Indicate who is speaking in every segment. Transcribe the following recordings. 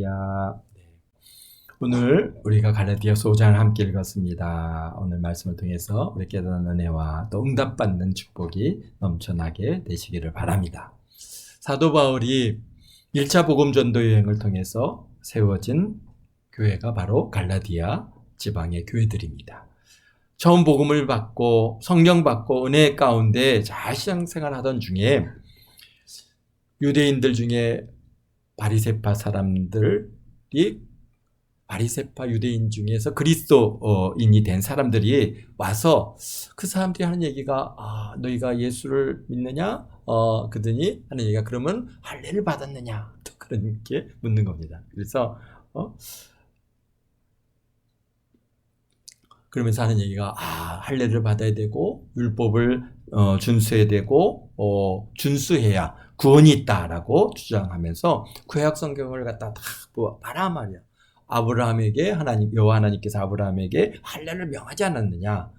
Speaker 1: 할렐루야. 오늘 우리가 갈라디아서 5장을 함께 읽었습니다. 오늘 말씀을 통해서 우리 깨닫는 은혜와 또 응답받는 축복이 넘쳐나게 되시기를 바랍니다. 사도 바울이 1차 복음 전도 여행을 통해서 세워진 교회가 바로 갈라디아 지방의 교회들입니다. 처음 복음을 받고 성령 받고 은혜 가운데 잘 신앙생활 하던 중에 유대인들 중에 바리새파 사람들이 바리새파 유대인 중에서 그리스도인이 된 사람들이 와서 그 사람들이 하는 얘기가 너희가 예수를 믿느냐? 그러더니 하는 얘기가 그러면 할례를 받았느냐? 또 그렇게 묻는 겁니다. 그래서 그러면서 하는 얘기가 할례를 받아야 되고 율법을 준수해야 되고 준수해야 구원이 있다라고 주장하면서 구약 성경을 갖다 다 봐라 말이야. 아브라함에게 여호와 하나님께서 아브라함에게 할례를 명하지 않았느냐?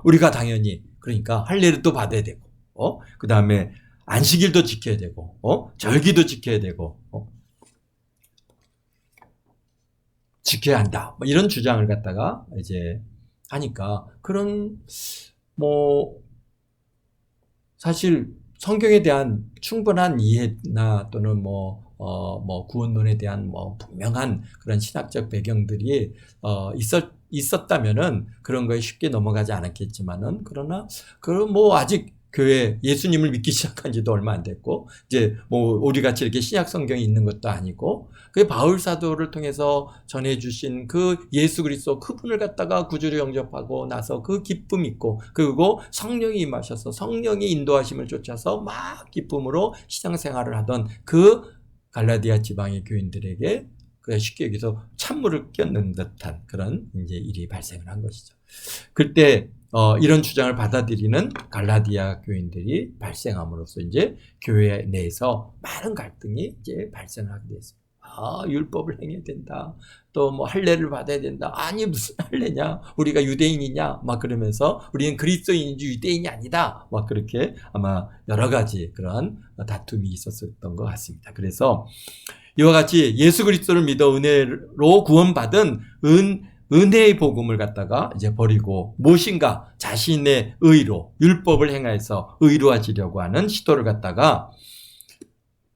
Speaker 1: 우리가 당연히 그러니까 할례를 또 받아야 되고, 그 다음에 안식일도 지켜야 되고, 절기도 지켜야 되고, 지켜야 한다. 뭐 이런 주장을 갖다가 이제 하니까 그런 사실 성경에 대한 충분한 이해나 또는 구원론에 대한 분명한 그런 신학적 배경들이 있었다면은 그런 거에 쉽게 넘어가지 않았겠지만은 그러나 아직 교회 예수님을 믿기 시작한 지도 얼마 안 됐고 이제 우리 같이 이렇게 신약 성경이 있는 것도 아니고 그 바울 사도를 통해서 전해 주신 그 예수 그리스도 그분을 갖다가 구주로 영접하고 나서 그 기쁨 있고 그리고 성령이 임하셔서 성령의 인도하심을 쫓아서 막 기쁨으로 신앙생활을 하던 그 갈라디아 지방의 교인들에게 쉽게 얘기해서 찬물을 끼얹는 듯한 그런 이제 일이 발생을 한 것이죠. 그때 이런 주장을 받아들이는 갈라디아 교인들이 발생함으로써 이제 교회 내에서 많은 갈등이 이제 발생하게 됐습니다. 율법을 행해야 된다. 또 할례를 받아야 된다. 아니 무슨 할례냐? 우리가 유대인이냐? 막 그러면서 우리는 그리스도인인지 유대인이 아니다. 막 그렇게 아마 여러 가지 그런 다툼이 있었던 것 같습니다. 그래서 이와 같이 예수 그리스도를 믿어 은혜로 구원받은 은혜의 복음을 갖다가 이제 버리고 무엇인가 자신의 의로 율법을 행하여서 의로워지려고 하는 시도를 갖다가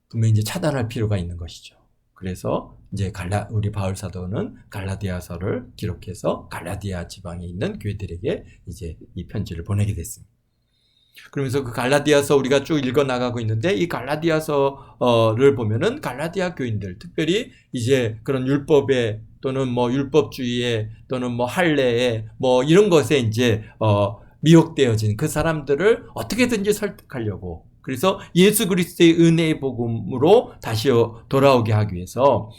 Speaker 1: 분명히 이제 차단할 필요가 있는 것이죠. 그래서 이제 우리 바울 사도는 갈라디아서를 기록해서 갈라디아 지방에 있는 교회들에게 이제 이 편지를 보내게 됐습니다. 그러면서 그 갈라디아서 우리가 쭉 읽어 나가고 있는데 이 갈라디아서를 보면은 갈라디아 교인들 특별히 이제 그런 율법에 또는 율법주의에 또는 할례에 이런 것에 이제 미혹되어진 그 사람들을 어떻게든지 설득하려고 그래서 예수 그리스도의 은혜의 복음으로 다시 돌아오게 하기 위해서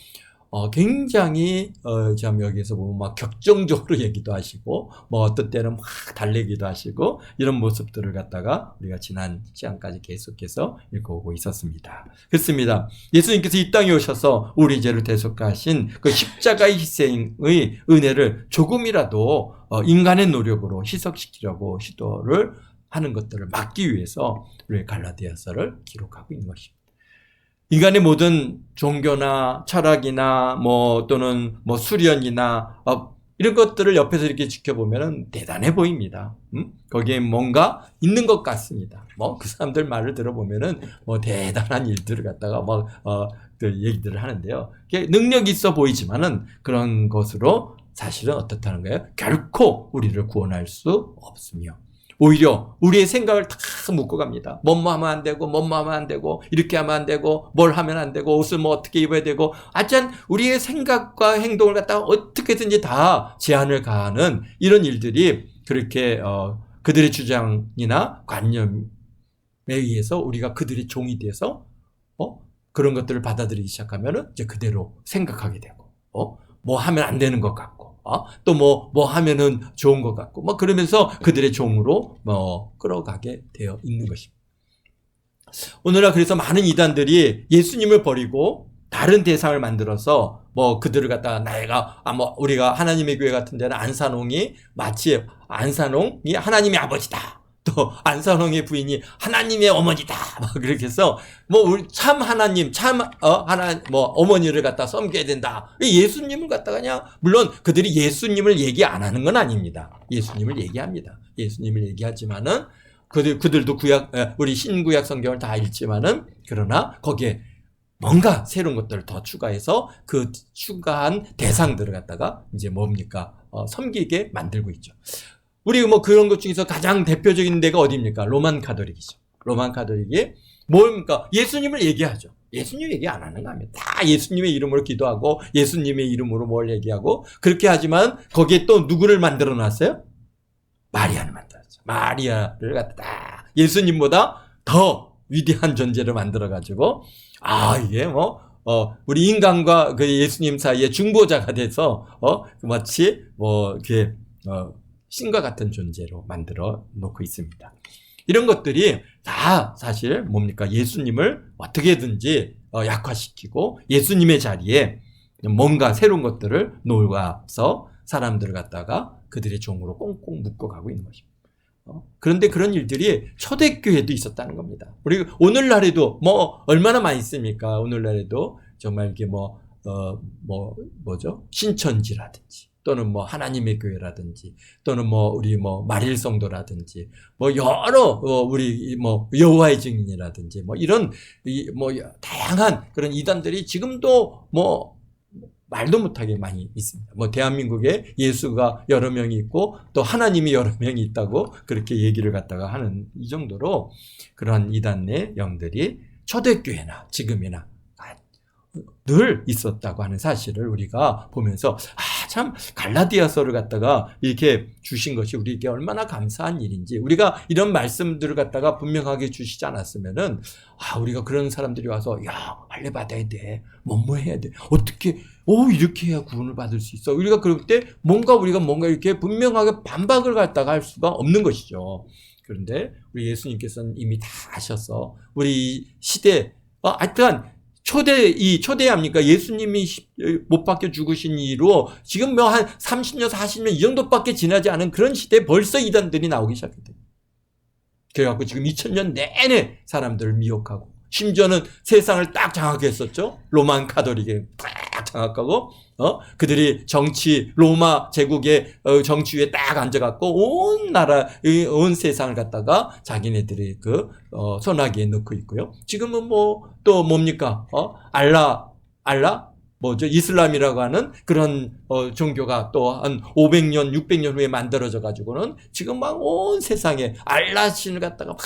Speaker 1: 굉장히 참 여기에서 보면 막 격정적으로 얘기도 하시고 어떤 때는 막 달래기도 하시고 이런 모습들을 갖다가 우리가 지난 시간까지 계속해서 읽어오고 있었습니다. 그렇습니다. 예수님께서 이 땅에 오셔서 우리 죄를 대속하신 그 십자가의 희생의 은혜를 조금이라도 인간의 노력으로 희석시키려고 시도를 하는 것들을 막기 위해서 우리 갈라디아서를 기록하고 있는 것입니다. 인간의 모든 종교나 철학이나 또는 수련이나 이런 것들을 옆에서 이렇게 지켜보면 대단해 보입니다. 거기에 뭔가 있는 것 같습니다. 그 사람들 말을 들어보면은 대단한 일들을 갖다가 얘기들을 하는데요. 능력이 있어 보이지만은 그런 것으로 사실은 어떻다는 거예요? 결코 우리를 구원할 수 없으며 오히려 우리의 생각을 다 묶고 갑니다. 하면 안 되고, 하면 안 되고, 이렇게 하면 안 되고, 뭘 하면 안 되고, 옷을 어떻게 입어야 되고, 하여튼 우리의 생각과 행동을 갖다가 어떻게든지 다 제한을 가하는 이런 일들이 그렇게 그들의 주장이나 관념에 의해서 우리가 그들의 종이 돼서 그런 것들을 받아들이기 시작하면은 이제 그대로 생각하게 되고, 하면 안 되는 것 같고. 또 하면은 좋은 것 같고, 그러면서 그들의 종으로, 끌어가게 되어 있는 것입니다. 오늘날 그래서 많은 이단들이 예수님을 버리고 다른 대상을 만들어서, 그들을 갖다가 우리가 하나님의 교회 같은 데는 안산홍이 마치 안산홍이 하나님의 아버지다. 또 안선홍의 부인이 하나님의 어머니다 막 그렇게 해서 뭐 우리 참 하나님 하나 뭐 어머니를 갖다 섬겨야 된다. 예수님을 갖다가 그냥 물론 그들이 예수님을 얘기 안 하는 건 아닙니다. 예수님을 얘기합니다. 예수님을 얘기하지만은 그들도 우리 신구약 성경을 다 읽지만은 그러나 거기에 뭔가 새로운 것들을 더 추가해서 그 추가한 대상들을 갖다가 이제 뭡니까? 섬기게 만들고 있죠. 우리 뭐 그런 것 중에서 가장 대표적인 데가 어디입니까? 로만 가톨릭이죠. 로만 가톨릭이 뭡니까? 예수님을 얘기하죠. 예수님 얘기 안 하는 거 아니에요. 다 예수님의 이름으로 기도하고 예수님의 이름으로 뭘 얘기하고 그렇게 하지만 거기에 또 누구를 만들어 놨어요? 마리아를 만들었죠. 마리아를 갖다 예수님보다 더 위대한 존재를 만들어 가지고 이게 뭐 우리 인간과 그 예수님 사이에 중보자가 돼서 마치 뭐 이렇게 신과 같은 존재로 만들어 놓고 있습니다. 이런 것들이 다 사실 뭡니까? 예수님을 어떻게든지 약화시키고 예수님의 자리에 뭔가 새로운 것들을 놓아서 사람들을 갖다가 그들의 종으로 꽁꽁 묶어가고 있는 것입니다. 그런데 그런 일들이 초대교회도 있었다는 겁니다. 우리 오늘날에도 뭐 얼마나 많이 있습니까? 오늘날에도 정말 이게 뭐죠? 신천지라든지 또는 뭐 하나님의 교회라든지 또는 뭐 우리 뭐 마릴 성도라든지 뭐 여러 우리 뭐 여호와의 증인이라든지 뭐 이런 뭐 다양한 그런 이단들이 지금도 뭐 말도 못하게 많이 있습니다. 뭐 대한민국에 예수가 여러 명이 있고 또 하나님이 여러 명이 있다고 그렇게 얘기를 갖다가 하는 이 정도로 그러한 이단 내 영들이 초대교회나 지금이나 늘 있었다고 하는 사실을 우리가 보면서 참 갈라디아서를 갖다가 이렇게 주신 것이 우리에게 얼마나 감사한 일인지 우리가 이런 말씀들을 갖다가 분명하게 주시지 않았으면은 우리가 그런 사람들이 와서 할례 받아야 돼, 뭐 해야 돼, 어떻게 이렇게 해야 구원을 받을 수 있어. 우리가 그럴 때 우리가 뭔가 이렇게 분명하게 반박을 갖다가 할 수가 없는 것이죠. 그런데 우리 예수님께서는 이미 다 아셔서 우리 시대 하여튼 초대합니까? 예수님이 못 박혀 죽으신 이후로 지금 뭐 한 30년, 40년 이 정도밖에 지나지 않은 그런 시대에 벌써 이단들이 나오기 시작했대요. 그래갖고 지금 2000년 내내 사람들을 미혹하고 심지어는 세상을 딱 장악했었죠. 로만 가톨릭에 딱 장악하고 그들이 로마 제국의 정치 위에 딱 앉아갖고 온 나라, 온 세상을 갖다가 자기네들이 소나기에 넣고 있고요. 지금은 또 뭡니까? 알라? 뭐죠? 이슬람이라고 하는 그런 종교가 또 한 500년, 600년 후에 만들어져 가지고는 지금 막 온 세상에 알라 신을 갖다가 막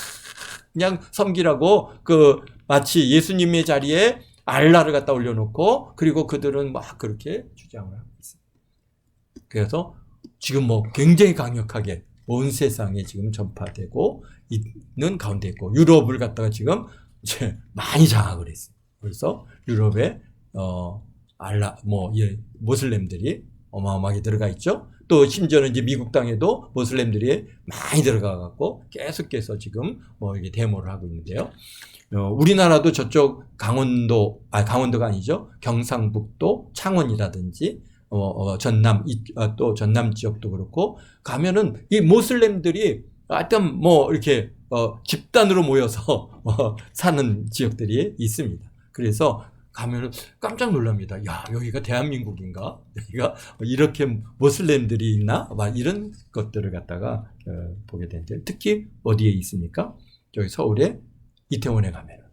Speaker 1: 그냥 섬기라고 마치 예수님의 자리에 알라를 갖다 올려놓고 그리고 그들은 막 그렇게 주장을 하고 있습니다. 그래서 지금 굉장히 강력하게 온 세상에 지금 전파되고 있는 가운데 있고 유럽을 갖다가 지금 이제 많이 장악을 했습니다. 그래서 유럽에 모슬렘들이 어마어마하게 들어가 있죠. 또 심지어는 이제 미국 땅에도 모슬렘들이 많이 들어가 갖고 계속해서 지금 이게 데모를 하고 있는데요. 우리나라도 저쪽 강원도가 아니죠. 경상북도 창원이라든지 또 전남 지역도 그렇고 가면은 이 모슬렘들이 하여튼 이렇게 집단으로 모여서 사는 지역들이 있습니다. 그래서 가면은 깜짝 놀랍니다. 여기가 대한민국인가? 여기가 이렇게 모슬렘들이 있나? 막 이런 것들을 갖다가 보게 되는데 특히 어디에 있습니까? 저기 서울에 이태원에 가면은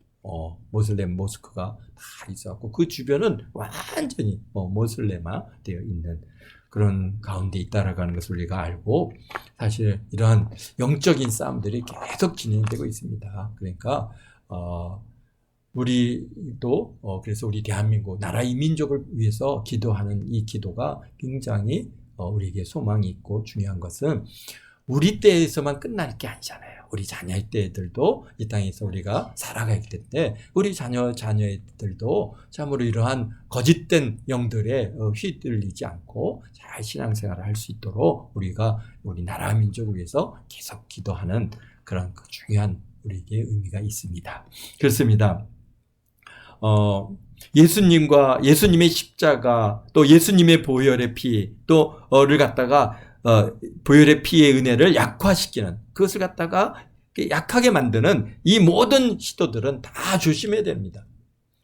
Speaker 1: 모슬렘 모스크가 다 있어갖고 그 주변은 완전히 모슬렘화 되어 있는 그런 가운데 있다라는 것을 우리가 알고 사실 이러한 영적인 싸움들이 계속 진행되고 있습니다. 그러니까 우리도 그래서 우리 대한민국 나라 이 민족을 위해서 기도하는 이 기도가 굉장히 우리에게 소망이 있고 중요한 것은 우리 때에서만 끝날 게 아니잖아요. 우리 자녀의 때들도 이 땅에서 우리가 살아갈 텐데 우리 자녀들도 참으로 이러한 거짓된 영들에 휘둘리지 않고 잘 신앙생활을 할 수 있도록 우리가 우리 나라 민족을 위해서 계속 기도하는 그런 중요한 우리에게 의미가 있습니다. 그렇습니다. 예수님과 예수님의 십자가 또 예수님의 보혈의 피 또를 갖다가 보혈의 피의 은혜를 약화시키는, 그것을 갖다가 약하게 만드는 이 모든 시도들은 다 조심해야 됩니다.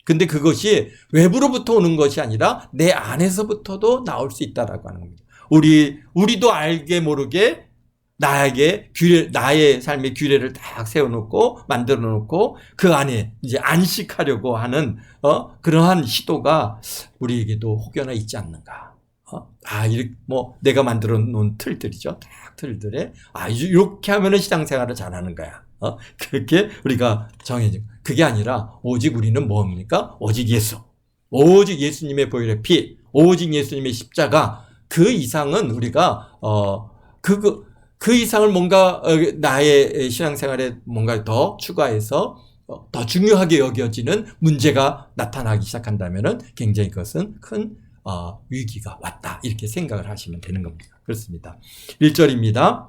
Speaker 1: 근데 그것이 외부로부터 오는 것이 아니라 내 안에서부터도 나올 수 있다라고 하는 겁니다. 우리도 알게 모르게 나의 삶의 규례를 딱 세워놓고 만들어 놓고 그 안에 이제 안식하려고 하는 그러한 시도가 우리에게도 혹여나 있지 않는가. 이렇게 내가 만들어 놓은 틀들이죠. 딱 틀들에 이렇게 하면은 신앙생활을 잘하는 거야. 그렇게 우리가 정해진. 그게 아니라 오직 우리는 뭡니까? 오직 예수. 오직 예수님의 보혈의 피, 오직 예수님의 십자가. 그 이상은 우리가 그 이상을 뭔가 나의 신앙생활에 뭔가 더 추가해서 더 중요하게 여겨지는 문제가 나타나기 시작한다면은 굉장히 그것은 큰 위기가 왔다, 이렇게 생각을 하시면 되는 겁니다. 그렇습니다. 1절입니다.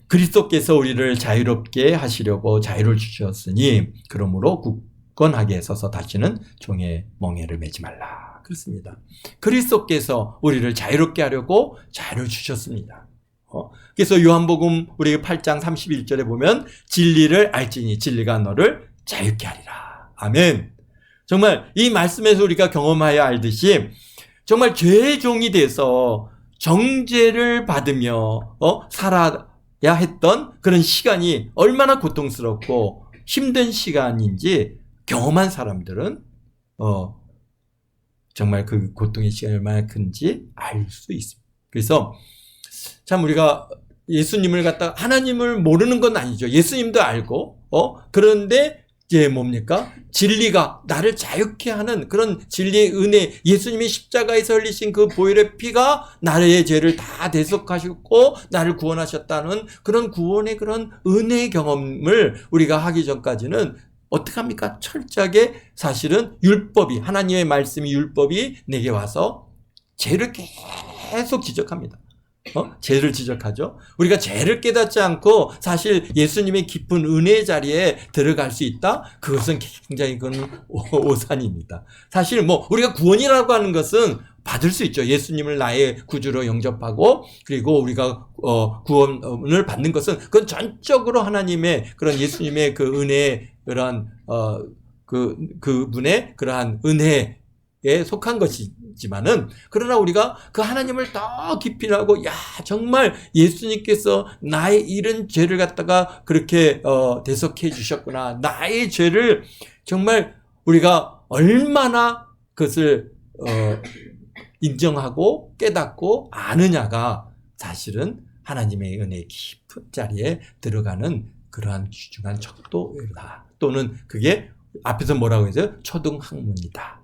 Speaker 1: 그리스도께서 우리를 자유롭게 하시려고 자유를 주셨으니 그러므로 굳건하게 서서 다시는 종의 멍에를 매지 말라. 그렇습니다. 그리스도께서 우리를 자유롭게 하려고 자유를 주셨습니다. 그래서 요한복음 우리 8장 31절에 보면 진리를 알지니 진리가 너를 자유케 하리라. 아멘. 정말 이 말씀에서 우리가 경험하여 알듯이 정말 죄의 종이 돼서 정죄를 받으며 살아야 했던 그런 시간이 얼마나 고통스럽고 힘든 시간인지 경험한 사람들은 정말 그 고통의 시간이 얼마나 큰지 알 수 있습니다. 그래서 참 우리가 예수님을 갖다가 하나님을 모르는 건 아니죠. 예수님도 알고 그런데 이제 뭡니까? 진리가 나를 자유케 하는 그런 진리의 은혜, 예수님이 십자가에서 흘리신 그 보혈의 피가 나의 죄를 다 대속하셨고 나를 구원하셨다는 그런 구원의 그런 은혜의 경험을 우리가 하기 전까지는 어떻게 합니까? 철저하게 사실은 율법이, 하나님의 말씀이, 율법이 내게 와서 죄를 계속 지적합니다. 죄를 지적하죠. 우리가 죄를 깨닫지 않고 사실 예수님의 깊은 은혜의 자리에 들어갈 수 있다? 그것은 굉장히 그건 오산입니다. 사실 우리가 구원이라고 하는 것은 받을 수 있죠. 예수님을 나의 구주로 영접하고 그리고 우리가 구원을 받는 것은 그건 전적으로 하나님의 그런 예수님의 그 은혜의 그러한 그분의 그러한 은혜에 속한 것이지만은 그러나 우리가 그 하나님을 더 깊이 하고 정말 예수님께서 나의 이런 죄를 갖다가 그렇게 대속해 주셨구나. 나의 죄를 정말 우리가 얼마나 그것을 인정하고 깨닫고 아느냐가 사실은 하나님의 은혜의 깊은 자리에 들어가는 그러한 귀중한 척도다. 또는 그게 앞에서 뭐라고 해서 초등학문이다.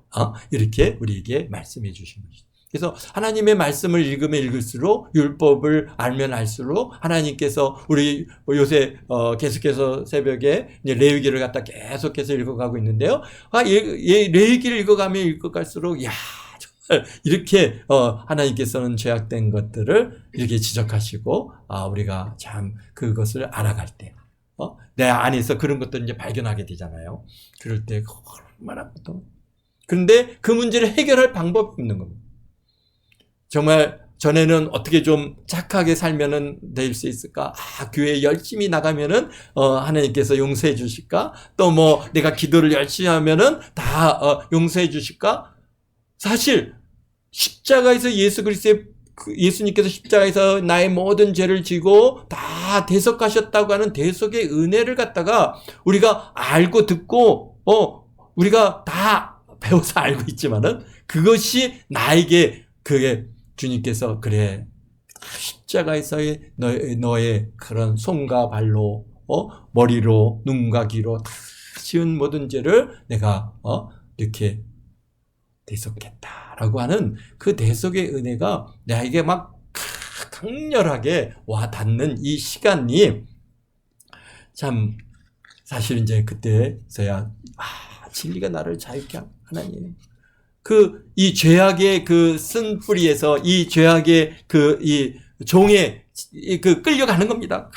Speaker 1: 이렇게 우리에게 말씀해 주신 것이죠. 그래서 하나님의 말씀을 읽으면 읽을수록 율법을 알면 알수록 하나님께서 우리 요새 계속해서 새벽에 레위기를 갖다 계속해서 읽어가고 있는데요. 레위기를 읽어가면 읽어갈수록 정말 이렇게 하나님께서는 죄악된 것들을 이렇게 지적하시고 우리가 참 그것을 알아갈 때 내 안에서 그런 것들을 이제 발견하게 되잖아요. 그럴 때 얼마나 고통. 그런데 그 문제를 해결할 방법이 없는 겁니다. 정말 전에는 어떻게 좀 착하게 살면은 될 수 있을까? 교회 열심히 나가면은 하나님께서 용서해 주실까? 또 내가 기도를 열심히 하면은 다 용서해 주실까? 사실 십자가에서 예수님께서 십자가에서 나의 모든 죄를 지고 다 대속하셨다고 하는 대속의 은혜를 갖다가 우리가 알고 듣고 우리가 다 배워서 알고 있지만은 그것이 나에게 그게 주님께서 그래 십자가에서의 너의 그런 손과 발로 머리로 눈과 귀로 다 지은 모든 죄를 내가 이렇게 대속했다라고 하는 그 대속의 은혜가 나에게 막 강렬하게 와 닿는 이 시간이 참 사실 이제 그때서야 진리가 나를 자유케 하나님 이 죄악의 그 쓴뿌리에서 이 죄악의 이 종에 끌려가는 겁니다.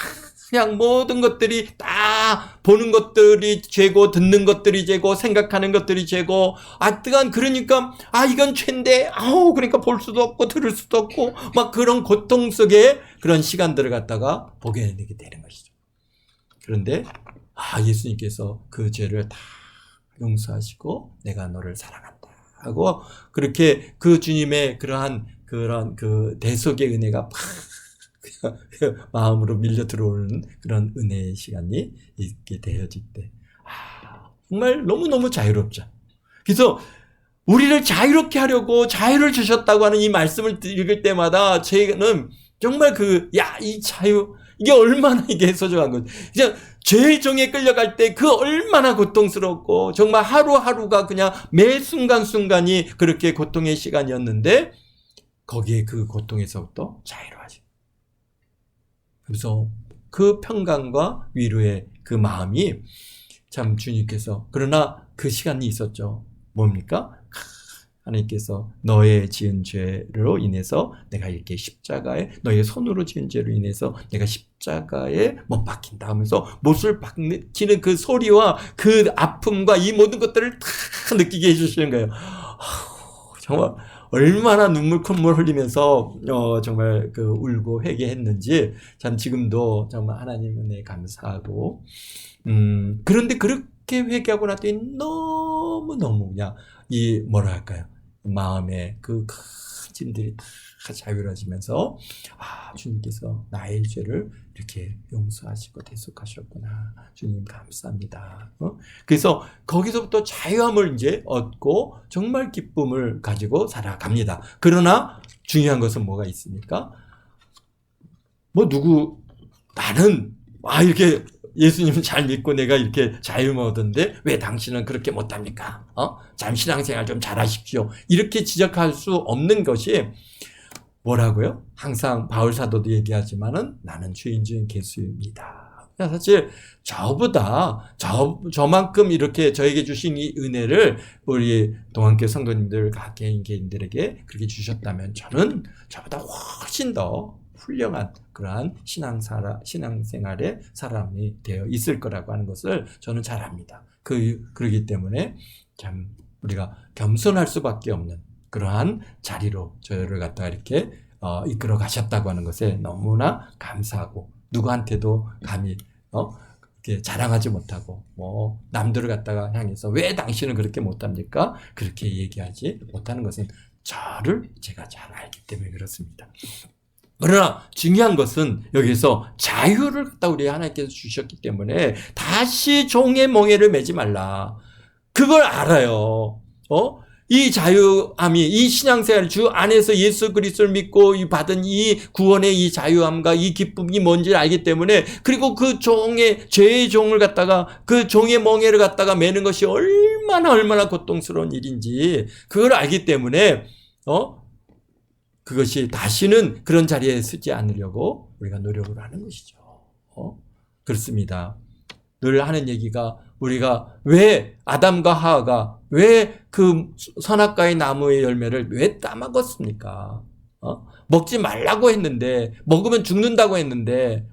Speaker 1: 그냥 모든 것들이 다 보는 것들이 죄고 듣는 것들이 죄고 생각하는 것들이 죄고 하여간 그러니까 이건 죄인데 그러니까 볼 수도 없고 들을 수도 없고 막 그런 고통 속에 그런 시간들을 갖다가 보게 되는 것이죠. 그런데 예수님께서 그 죄를 다 용서하시고 내가 너를 사랑한다 하고 그렇게 그 주님의 그런 그 대속의 은혜가 팍 마음으로 밀려 들어오는 그런 은혜의 시간이 있게 되어질 때 정말 너무너무 자유롭죠. 그래서 우리를 자유롭게 하려고 자유를 주셨다고 하는 이 말씀을 읽을 때마다 저는 정말 이 자유 이게 얼마나 이게 소중한 거지. 그냥 죄의 종에 끌려갈 때 그 얼마나 고통스럽고 정말 하루하루가 그냥 매 순간순간이 그렇게 고통의 시간이었는데 거기에 그 고통에서부터 자유로워지. 그래서 그 평강과 위로의 그 마음이 참 주님께서 그러나 그 시간이 있었죠. 뭡니까? 하나님께서 너의 지은 죄로 인해서 내가 이렇게 십자가에 너의 손으로 지은 죄로 인해서 내가 십자가에 못 박힌다 하면서 못을 박히는 그 소리와 그 아픔과 이 모든 것들을 다 느끼게 해주시는 거예요. 정말 얼마나 콧물 흘리면서 정말 울고 회개했는지 참 지금도 정말 하나님 은혜에 감사하고 그런데 그렇게 회개하고 났더니 너무너무 그냥 뭐랄까요 마음에 그 큰 짐들이 다 자유로워지면서 주님께서 나의 죄를 이렇게 용서하시고 대속하셨구나. 주님 감사합니다. 그래서 거기서부터 자유함을 이제 얻고 정말 기쁨을 가지고 살아갑니다. 그러나 중요한 것은 뭐가 있습니까? 나는 이렇게 예수님을 잘 믿고 내가 이렇게 자유를 얻었는데 왜 당신은 그렇게 못합니까? 참 신앙생활 좀 잘하십시오. 이렇게 지적할 수 없는 것이 뭐라고요? 항상 바울 사도도 얘기하지만은 나는 죄인 중 괴수입니다. 사실 저만큼 이렇게 저에게 주신 이 은혜를 우리 동안교회 성도님들 각 개인들에게 그렇게 주셨다면 저는 저보다 훨씬 더 훌륭한 그러한 신앙생활의 사람이 되어 있을 거라고 하는 것을 저는 잘 압니다. 그러기 때문에 참 우리가 겸손할 수밖에 없는 그러한 자리로 저를 갖다가 이렇게 이끌어 가셨다고 하는 것에 너무나 감사하고 누구한테도 감히 이렇게 자랑하지 못하고 남들을 갖다가 향해서 왜 당신은 그렇게 못합니까? 그렇게 얘기하지 못하는 것은 제가 잘 알기 때문에 그렇습니다. 그러나 중요한 것은 여기서 자유를 갖다 우리 하나님께서 주셨기 때문에 다시 종의 멍에를 매지 말라. 그걸 알아요. 이 자유함이 이 신앙생활 주 안에서 예수 그리스도를 믿고 받은 이 구원의 이 자유함과 이 기쁨이 뭔지를 알기 때문에 그리고 그 죄의 종을 갖다가 그 종의 멍에를 갖다가 매는 것이 얼마나 고통스러운 일인지 그걸 알기 때문에 그것이 다시는 그런 자리에 서지 않으려고 우리가 노력을 하는 것이죠. 그렇습니다. 늘 하는 얘기가 우리가 왜 아담과 하와가 왜 그 선악과의 나무의 열매를 왜 따먹었습니까? 먹지 말라고 했는데 먹으면 죽는다고 했는데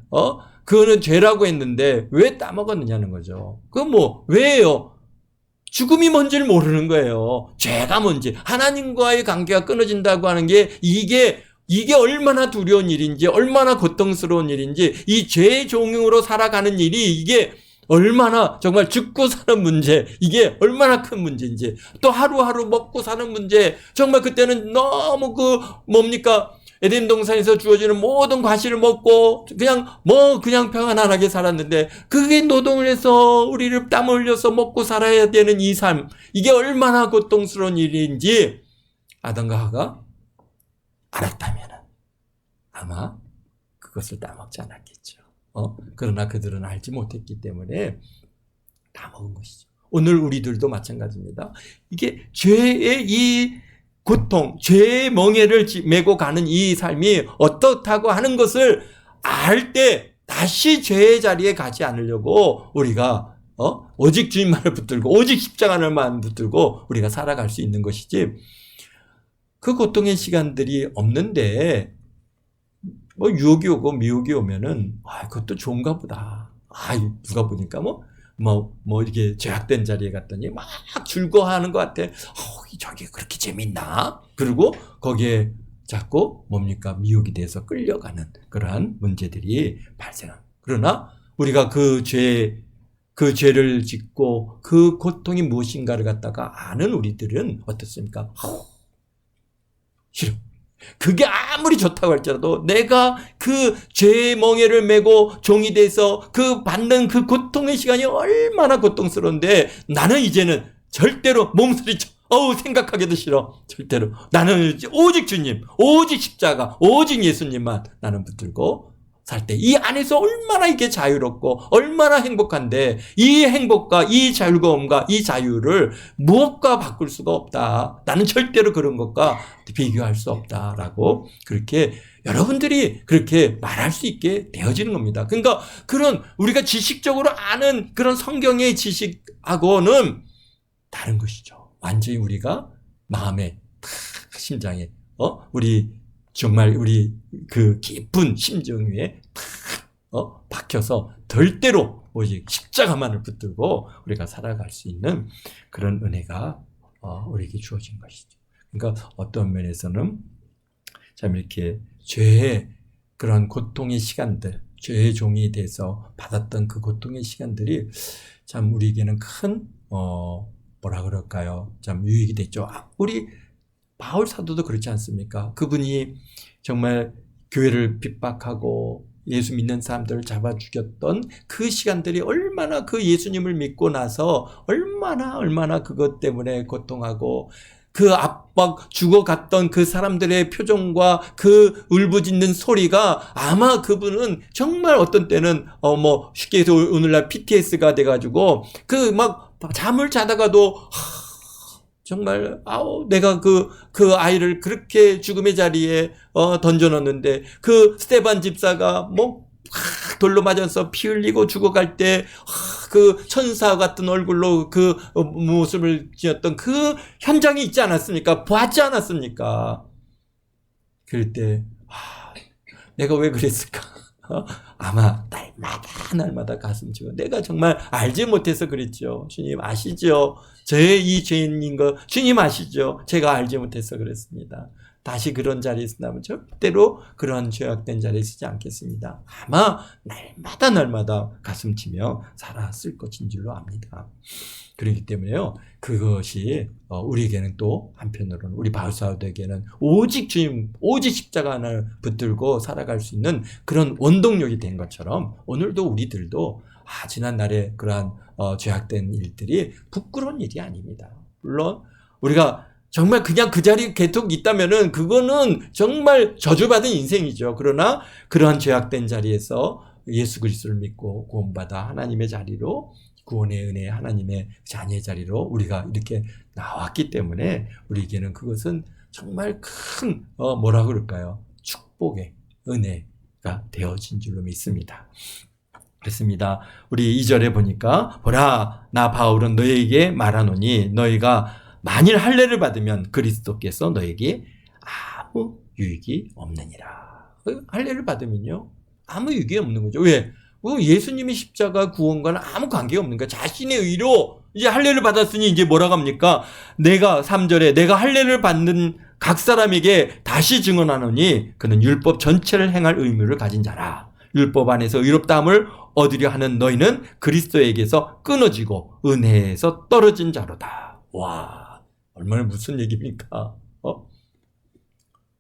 Speaker 1: 그거는 죄라고 했는데 왜 따먹었느냐는 거죠. 왜예요? 죽음이 뭔지를 모르는 거예요. 죄가 뭔지. 하나님과의 관계가 끊어진다고 하는 게 이게 얼마나 두려운 일인지 얼마나 고통스러운 일인지 이 죄의 종으로 살아가는 일이 이게 얼마나 정말 죽고 사는 문제 이게 얼마나 큰 문제인지 또 하루하루 먹고 사는 문제 정말 그때는 너무 에덴 동산에서 주어지는 모든 과실을 먹고 그냥 평안하게 살았는데 그게 노동을 해서 우리를 땀 흘려서 먹고 살아야 되는 이 삶 이게 얼마나 고통스러운 일인지 아담과 하와가 알았다면 아마 그것을 따먹지 않았겠죠. 그러나 그들은 알지 못했기 때문에 따먹은 것이죠. 오늘 우리들도 마찬가지입니다. 이게 죄의 이 고통, 죄의 멍에를 메고 가는 이 삶이 어떻다고 하는 것을 알 때 다시 죄의 자리에 가지 않으려고 우리가 오직 주님만을 붙들고 오직 십자가만을 붙들고 우리가 살아갈 수 있는 것이지 그 고통의 시간들이 없는데 유혹이 오고 미혹이 오면은 그것도 좋은가 보다. 누가 보니까 이렇게 죄악된 자리에 갔더니 막 즐거워하는 것 같아. 저게 그렇게 재밌나? 그리고 거기에 자꾸 뭡니까? 미혹이 돼서 끌려가는 그러한 문제들이 발생합니다. 그러나 우리가 그 죄를 짓고 그 고통이 무엇인가를 갖다가 아는 우리들은 어떻습니까? 싫어. 그게 아무리 좋다고 할지라도 내가 그 죄의 멍에를 메고 종이 돼서 그 받는 그 고통의 시간이 얼마나 고통스러운데 나는 이제는 절대로 몸서리쳐 생각하기도 싫어. 절대로. 나는 오직 주님, 오직 십자가, 오직 예수님만 나는 붙들고 살 때 이 안에서 얼마나 이게 자유롭고 얼마나 행복한데 이 행복과 이 즐거움과 이 자유를 무엇과 바꿀 수가 없다. 나는 절대로 그런 것과 비교할 수 없다라고 그렇게 여러분들이 그렇게 말할 수 있게 되어지는 겁니다. 그러니까 그런 우리가 지식적으로 아는 그런 성경의 지식하고는 다른 것이죠. 완전히 우리가 마음에 심장에 정말 우리 그 깊은 심정 위에 박혀서 절대로 오직 십자가만을 붙들고 우리가 살아갈 수 있는 그런 은혜가 우리에게 주어진 것이죠. 그러니까 어떤 면에서는 참 이렇게 죄의 그런 고통의 시간들, 죄의 종이 돼서 받았던 그 고통의 시간들이 참 우리에게는 큰 뭐라 그럴까요? 참 유익이 됐죠. 우리 바울 사도도 그렇지 않습니까? 그분이 정말 교회를 핍박하고 예수 믿는 사람들을 잡아 죽였던 그 시간들이 얼마나 그 예수님을 믿고 나서 얼마나 그것 때문에 고통하고 그 압박 죽어갔던 그 사람들의 표정과 그 울부짖는 소리가 아마 그분은 정말 어떤 때는 쉽게 해서 오늘날 PTS가 돼가지고 그 막 잠을 자다가도 정말 내가 그 아이를 그렇게 죽음의 자리에 던져놓는데 그 스테반 집사가 돌로 맞아서 피 흘리고 죽어갈 때 그 천사 같은 얼굴로 그 모습을 지었던 그 현장이 있지 않았습니까? 보았지 않았습니까? 그럴 때 내가 왜 그랬을까? 아마 날마다 가슴 치고 내가 정말 알지 못해서 그랬죠. 주님 아시죠? 저의 이 죄인인 거 주님 아시죠? 제가 알지 못해서 그랬습니다. 다시 그런 자리에 있으면 절대로 그런 죄악된 자리에 서지 않겠습니다. 아마 날마다 가슴 치며 살았을 것인 줄로 압니다. 그렇기 때문에요. 그것이 우리에게는 또 한편으로는 우리 바울 사도에게는 오직 주님, 오직 십자가 하나를 붙들고 살아갈 수 있는 그런 원동력이 된 것처럼 오늘도 우리들도 지난날에 그러한 죄악된 일들이 부끄러운 일이 아닙니다. 물론 우리가 정말 그냥 그 자리에 계속 있다면은 그거는 정말 저주받은 인생이죠. 그러나 그러한 죄악된 자리에서 예수 그리스도를 믿고 구원받아 하나님의 자리로 구원의 은혜 하나님의 자녀의 자리로 우리가 이렇게 나왔기 때문에 우리에게는 그것은 정말 큰 뭐라 그럴까요? 축복의 은혜가 되어진 줄로 믿습니다. 그렇습니다. 우리 2절에 보니까 보라 나 바울은 너희에게 말하노니 너희가 만일 할례를 받으면 그리스도께서 너에게 아무 유익이 없느니라. 할례를 받으면요 아무 유익이 없는 거죠. 왜? 예수님의 십자가 구원과는 아무 관계가 없는 거야. 자신의 의로 이제 할례를 받았으니 이제 뭐라고 합니까? 내가 3절에 내가 할례를 받는 각 사람에게 다시 증언하노니 그는 율법 전체를 행할 의무를 가진 자라. 율법 안에서 의롭다함을 얻으려 하는 너희는 그리스도에게서 끊어지고 은혜에서 떨어진 자로다. 와, 얼마나 무슨 얘기입니까?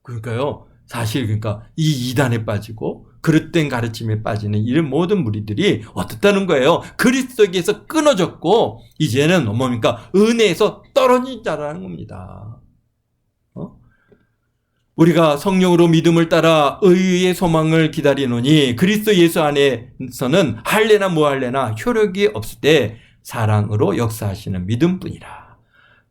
Speaker 1: 그러니까요. 사실 그러니까 이 이단에 빠지고 그릇된 가르침에 빠지는 이런 모든 무리들이 어떻다는 거예요? 그리스도에게서 끊어졌고 이제는 뭡니까? 은혜에서 떨어진 자라는 겁니다. 우리가 성령으로 믿음을 따라 의의 소망을 기다리노니 그리스도 예수 안에서는 할례나 무할례나 효력이 없을 때 사랑으로 역사하시는 믿음뿐이라.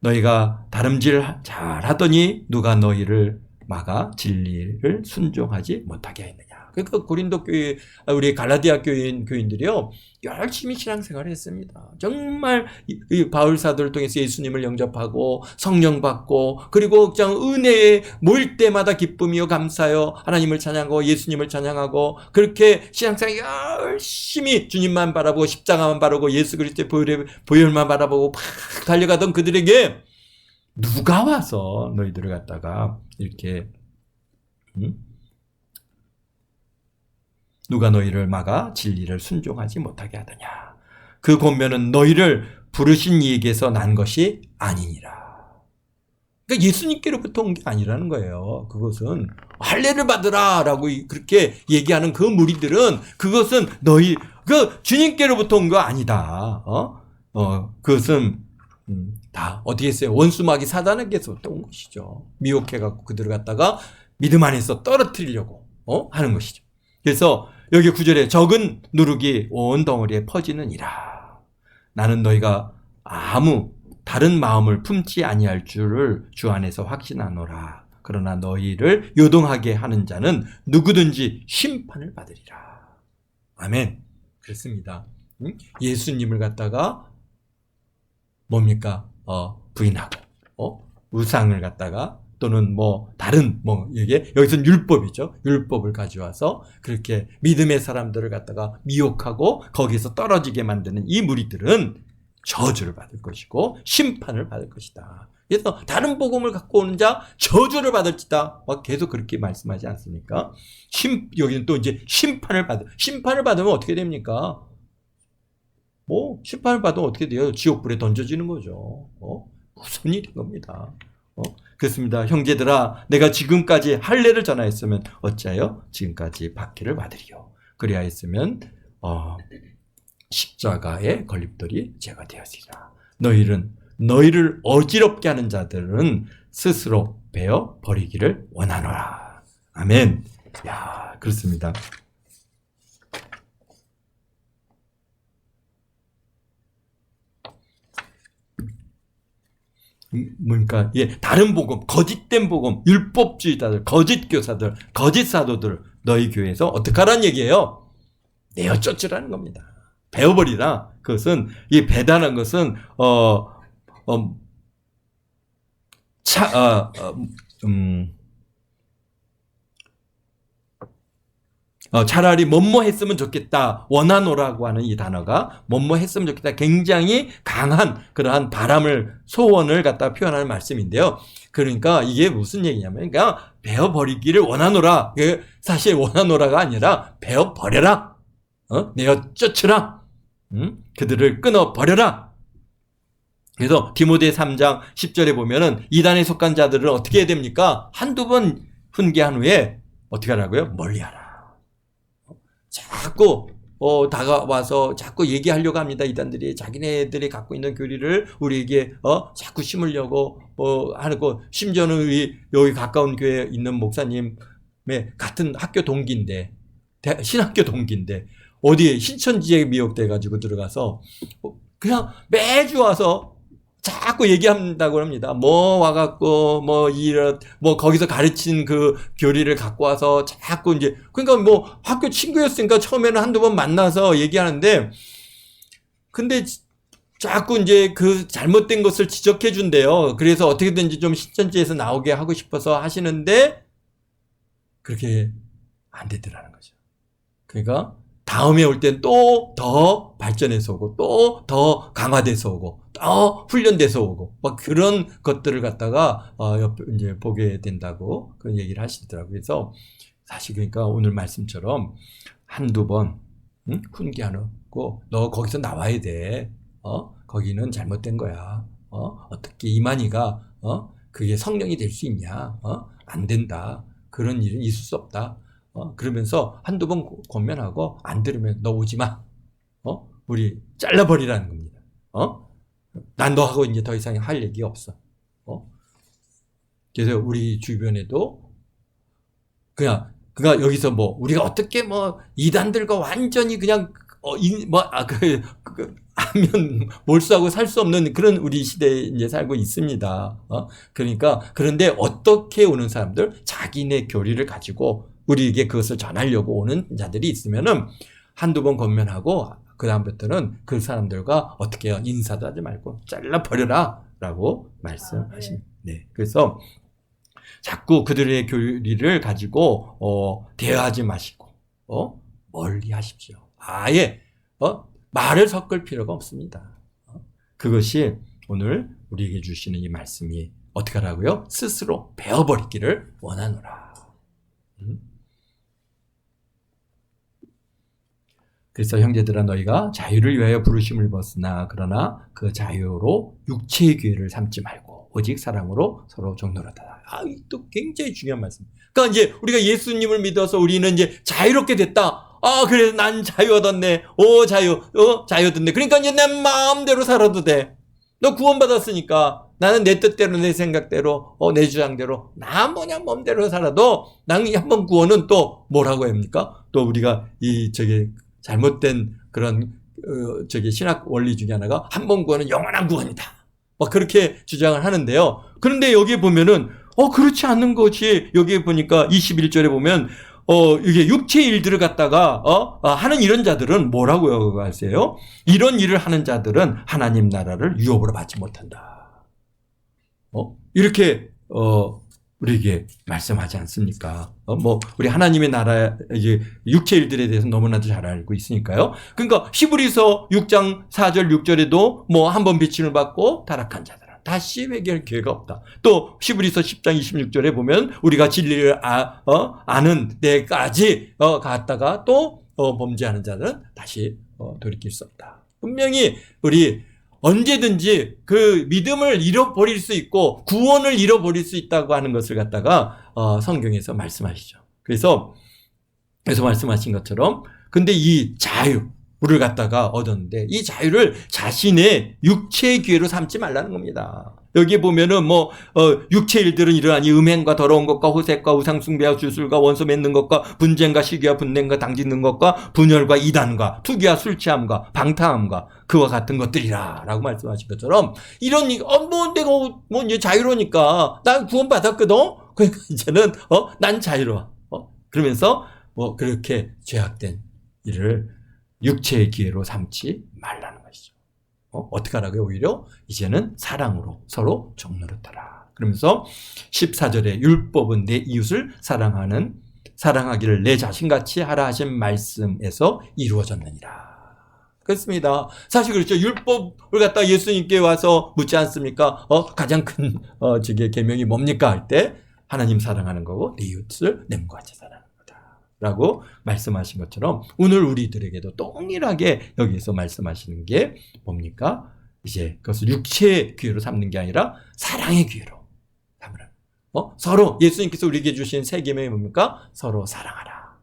Speaker 1: 너희가 다름질 잘하더니 누가 너희를 막아 진리를 순종하지 못하게 했느냐. 그러니까 고린도 교회, 우리 갈라디아 교인들이요, 열심히 신앙생활을 했습니다. 정말 이 바울 사도를 통해서 예수님을 영접하고 성령 받고, 그리고 그냥 은혜에 모일 때마다 기쁨이요 감사요 하나님을 찬양하고 예수님을 찬양하고, 그렇게 신앙생활 열심히 주님만 바라보고 십자가만 바라보고 예수 그리스도의 보혈만 바라보고 막 달려가던 그들에게 누가 와서 너희들을 갖다가 이렇게 누가 너희를 막아 진리를 순종하지 못하게 하더냐. 그 권면은 너희를 부르신 이에게서 난 것이 아니니라. 그러니까 예수님께로부터 온 게 아니라는 거예요. 그것은 할례를 받으라 라고 그렇게 얘기하는 그 무리들은 그것은 그 주님께로부터 온 거 아니다. 그것은 다 어떻게 했어요? 원수마귀 사단에게서부터 온 것이죠. 미혹해갖고 그들을 갖다가 믿음 안에서 떨어뜨리려고 하는 것이죠. 그래서 여기 9절에 적은 누룩이 온 덩어리에 퍼지느니라. 나는 너희가 아무 다른 마음을 품지 아니할 줄을 주 안에서 확신하노라. 그러나 너희를 요동하게 하는 자는 누구든지 심판을 받으리라. 아멘. 그렇습니다. 예수님을 갖다가 뭡니까? 부인하고 우상을 갖다가 또는 다른 이게 여기서는 율법이죠. 율법을 가져와서 그렇게 믿음의 사람들을 갖다가 미혹하고 거기서 떨어지게 만드는 이 무리들은 저주를 받을 것이고 심판을 받을 것이다. 그래서 다른 복음을 갖고 오는 자 저주를 받을지다. 계속 그렇게 말씀하지 않습니까? 여기는 또 이제 심판을 받으면 어떻게 됩니까? 심판을 받으면 어떻게 돼요? 지옥불에 던져지는 거죠. 무슨 일인 겁니다. 그렇습니다. 형제들아, 내가 지금까지 할례를 전하였으면 어찌하여 지금까지 박해를 받으리요. 그리하였으면 십자가의 걸림돌이 제가 되었으리라. 너희를 어지럽게 하는 자들은 스스로 베어 버리기를 원하노라. 아멘. 야, 그렇습니다. 그러니까 다른 복음, 거짓된 복음, 율법주의자들, 거짓 교사들, 거짓 사도들 너희 교회에서 어떻게 하라는 얘기예요? 내어 쫓으라는 겁니다. 베어버리라. 그것은 이 배단한 것은 차라리 뭐뭐 했으면 좋겠다. 원하노라고 하는 이 단어가 뭐뭐 했으면 좋겠다. 굉장히 강한 그러한 바람을, 소원을 갖다 표현하는 말씀인데요. 그러니까 이게 무슨 얘기냐면, 그러니까 베어버리기를 원하노라. 사실 원하노라가 아니라 베어버려라. 내어 쫓으라. 그들을 끊어버려라. 그래서 디모데 3장 10절에 보면은 이단에 속한 자들은 어떻게 해야 됩니까? 한두 번 훈계한 후에 어떻게 하라고요? 멀리하라. 자꾸 다가와서 자꾸 얘기하려고 합니다. 이단들이 자기네들이 갖고 있는 교리를 우리에게 자꾸 심으려고 하고, 심지어는 여기 가까운 교회에 있는 목사님의 같은 학교 동기인데, 신학교 동기인데 어디에 신천지에 미혹돼 가지고 들어가서 그냥 매주 와서 자꾸 얘기한다고 합니다. 와갖고, 거기서 가르친 그 교리를 갖고 와서 자꾸 그러니까 학교 친구였으니까 처음에는 한두 번 만나서 얘기하는데, 근데 자꾸 그 잘못된 것을 지적해 준대요. 그래서 어떻게든지 좀 신천지에서 나오게 하고 싶어서 하시는데, 그렇게 안 되더라는 거죠. 그러니까, 다음에 올 땐 또 더 발전해서 오고, 또 더 강화돼서 오고, 또 훈련돼서 오고, 그런 것들을 갖다가 보게 된다고 그런 얘기를 하시더라고요. 그래서 사실 그러니까 오늘 말씀처럼 한두 번 훈계하고, 너 거기서 나와야 돼. 거기는 잘못된 거야. 어떻게 이만희가 그게 성령이 될 수 있냐? 안 된다. 그런 일은 있을 수 없다. 그러면서 한두 번 권면하고 안 들으면 너 오지 마. 우리 잘라버리라는 겁니다. 난 너하고 이제 더 이상 할 얘기 없어. 그래서 우리 주변에도 그러니까 여기서 우리가 어떻게 이단들과 완전히 그냥 하면 몰수하고 살 수 없는 그런 우리 시대에 이제 살고 있습니다. 그러니까, 그런데 어떻게 오는 사람들, 자기네 교리를 가지고 우리에게 그것을 전하려고 오는 자들이 있으면은 한두 번 건면하고, 그다음부터는 그 사람들과 어떻게 해요? 인사도 하지 말고 잘라버려라 라고 말씀하십니다. 네. 그래서 자꾸 그들의 교리를 가지고, 대화하지 마시고, 멀리 하십시오. 아예, 말을 섞을 필요가 없습니다. 그것이 오늘 우리에게 주시는 이 말씀이 어떻게 하라고요? 스스로 배워버리기를 원하노라. 그래서 형제들아 너희가 자유를 위하여 부르심을 벗으나 그러나 그 자유로 육체의 기회를 삼지 말고 오직 사랑으로 서로 종노릇하라. 또 굉장히 중요한 말씀. 그러니까 이제 우리가 예수님을 믿어서 우리는 이제 자유롭게 됐다. 그래서 난 자유 얻었네. 자유 얻었네. 그러니까 이제 내 마음대로 살아도 돼. 너 구원받았으니까 나는 내 뜻대로, 내 생각대로, 내 주장대로, 나 그냥 몸대로 살아도 나는 한번 구원은 또 뭐라고 합니까? 또 우리가 잘못된 그런 신학 원리 중에 하나가 한 번 구원은 영원한 구원이다. 그렇게 주장을 하는데요. 그런데 여기에 보면은 그렇지 않는 것이 여기에 보니까 21절에 보면 이게 육체의 일들을 갖다가 하는 이런 자들은 뭐라고요 하세요? 이런 일을 하는 자들은 하나님 나라를 유업으로 받지 못한다. 이렇게 우리에게 말씀하지 않습니까? 우리 하나님의 나라, 이제, 육체 일들에 대해서 너무나도 잘 알고 있으니까요. 그러니까, 히브리서 6장 4절, 6절에도 한번 비침을 받고 타락한 자들은 다시 회개할 기회가 없다. 또, 히브리서 10장 26절에 보면, 우리가 진리를 아는 데까지, 갔다가 또, 범죄하는 자들은 다시, 돌이킬 수 없다. 분명히, 우리, 언제든지 그 믿음을 잃어버릴 수 있고 구원을 잃어버릴 수 있다고 하는 것을 갖다가 성경에서 말씀하시죠. 그래서 말씀하신 것처럼 근데 이 자유를 갖다가 얻었는데 이 자유를 자신의 육체의 기회로 삼지 말라는 겁니다. 여기에 보면은 육체 일들은 이러하니 음행과 더러운 것과 호색과 우상숭배와 주술과 원수 맺는 것과 분쟁과 시기와 분냄과 당짓는 것과 분열과 이단과 투기와 술취함과 방탕함과 그와 같은 것들이라 라고 말씀하신 것처럼 이런 내가 이제 자유로우니까 난 구원받았거든. 그러니까 이제는 난 자유로워. 그러면서 그렇게 죄악된 일을 육체의 기회로 삼지 말라는 것이죠. 어떻게 하라고요? 오히려 이제는 사랑으로 서로 종노릇하라. 그러면서 14절에 율법은 내 이웃을 사랑하기를 내 자신같이 하라 하신 말씀에서 이루어졌느니라. 그렇습니다. 사실 그렇죠. 율법을 갖다 예수님께 와서 묻지 않습니까? 가장 큰 계명이 뭡니까? 할 때 하나님 사랑하는 거고 내 이웃을 내 몸과 같이 사랑하는 거다. 라고 말씀하신 것처럼 오늘 우리들에게도 동일하게 여기서 말씀하시는 게 뭡니까? 이제 그것을 육체의 기회로 삼는 게 아니라 사랑의 기회로 삼으라. 서로 예수님께서 우리에게 주신 세 계명이 뭡니까? 서로 사랑하라.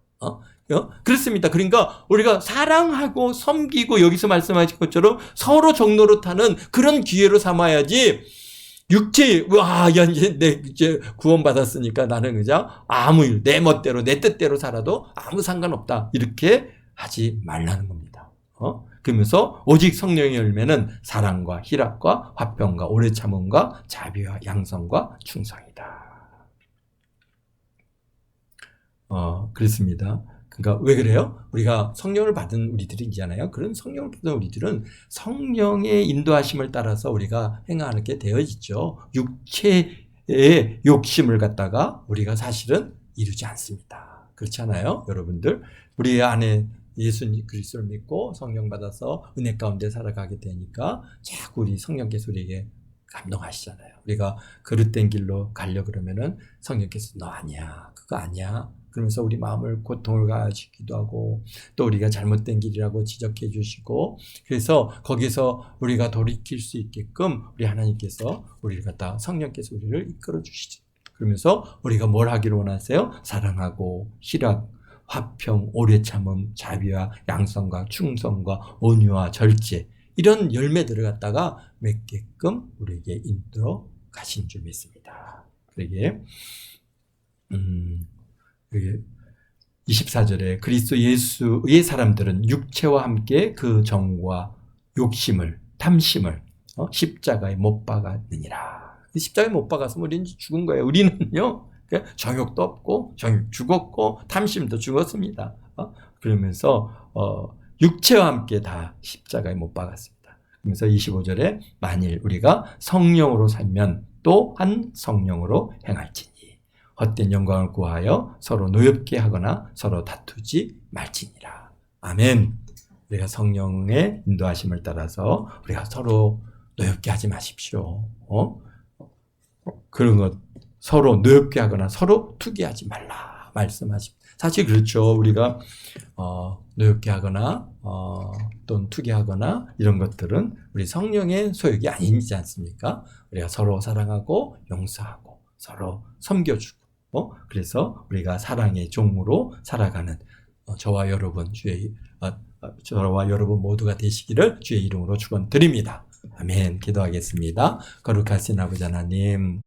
Speaker 1: 그렇습니다. 그러니까 우리가 사랑하고 섬기고 여기서 말씀하신 것처럼 서로 종노릇하는 그런 기회로 삼아야지 이제 구원받았으니까 나는 그냥 내 멋대로, 내 뜻대로 살아도 아무 상관없다. 이렇게 하지 말라는 겁니다. 그러면서 오직 성령의 열매는 사랑과 희락과 화평과 오래 참음과 자비와 양성과 충성이다. 그렇습니다. 그러니까 왜 그래요? 우리가 성령을 받은 우리들이 있잖아요. 그런 성령을 받은 우리들은 성령의 인도하심을 따라서 우리가 행하게 되어 있죠. 육체의 욕심을 갖다가 우리가 사실은 이루지 않습니다. 그렇지 않아요? 여러분들 우리 안에 예수 그리스도를 믿고 성령 받아서 은혜 가운데 살아가게 되니까 자꾸 우리 성령께서 우리에게 감동하시잖아요. 우리가 그릇된 길로 가려고 그러면은 성령께서 너 아니야. 그거 아니야. 그러면서 우리 마음을 고통을 가하시기도 하고 또 우리가 잘못된 길이라고 지적해 주시고 그래서 거기서 우리가 돌이킬 수 있게끔 우리 하나님께서 우리를 갖다 성령께서 우리를 이끌어 주시죠. 그러면서 우리가 뭘 하기를 원하세요? 사랑하고 희락, 화평, 오래 참음, 자비와 양성과 충성과 온유와 절제 이런 열매들을 갖다가 맺게끔 우리에게 인도로 가신 줄 믿습니다. 그러게 24절에 그리스도 예수의 사람들은 육체와 함께 그 정과 욕심을, 탐심을 십자가에 못 박았느니라. 십자가에 못 박았으면 우리는 죽은 거예요. 우리는요, 정욕도 없고, 정욕 죽었고, 탐심도 죽었습니다. 그러면서, 육체와 함께 다 십자가에 못 박았습니다. 그러면서 25절에 만일 우리가 성령으로 살면 또한 성령으로 행할지니 헛된 영광을 구하여 서로 노엽게 하거나 서로 다투지 말지니라. 아멘. 우리가 성령의 인도하심을 따라서 우리가 서로 노엽게 하지 마십시오. 그런 것 서로 노엽게 하거나 서로 투기하지 말라 말씀하십니다. 사실 그렇죠. 우리가 노엽게 하거나 또는 투기하거나 이런 것들은 우리 성령의 소욕이 아니지 않습니까? 우리가 서로 사랑하고 용서하고 서로 섬겨주고 그래서 우리가 사랑의 종으로 살아가는 저와 여러분 저와 여러분 모두가 되시기를 주의 이름으로 축원드립니다. 아멘. 기도하겠습니다. 거룩하신 아버지 하나님,